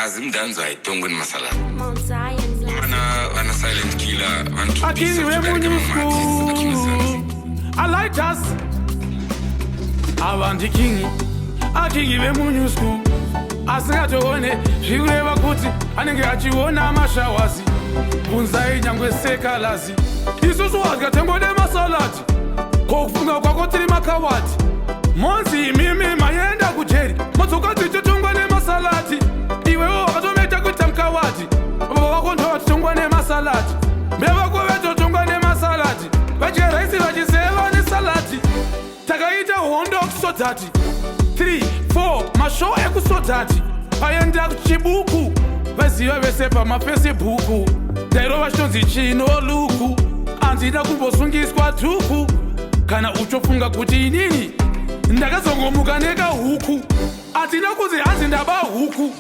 Azimdanzo ayidongwe masala. Mana silent killer, I give you I like us. I want the king. I give you a school. Asingatoone zvikureva kuti anenge achiona mashawasi bunzai nyangwe sekalazi isusu wakatengode masalati kokufunga kwako tiri makawati monzi imimi maenda kujeri matsoka tichitongwa nemasalati iwewo wakatometa kuita mukawati baba vako ndo vatitongwa nemasalati mbevako vetotongwa nemasalati vachiraisi vachiseva nesalati takaita hondo kusodhati 3-4 mashow ekusodhati aenda kuchibuku vaziva vese pamafacebook ndairova chitonzi chino luku handina kumbosungiswa dhuku kana uchofunga kuti inini ndakazongomuka nekahuku handina kunzi hanzi ndaba huku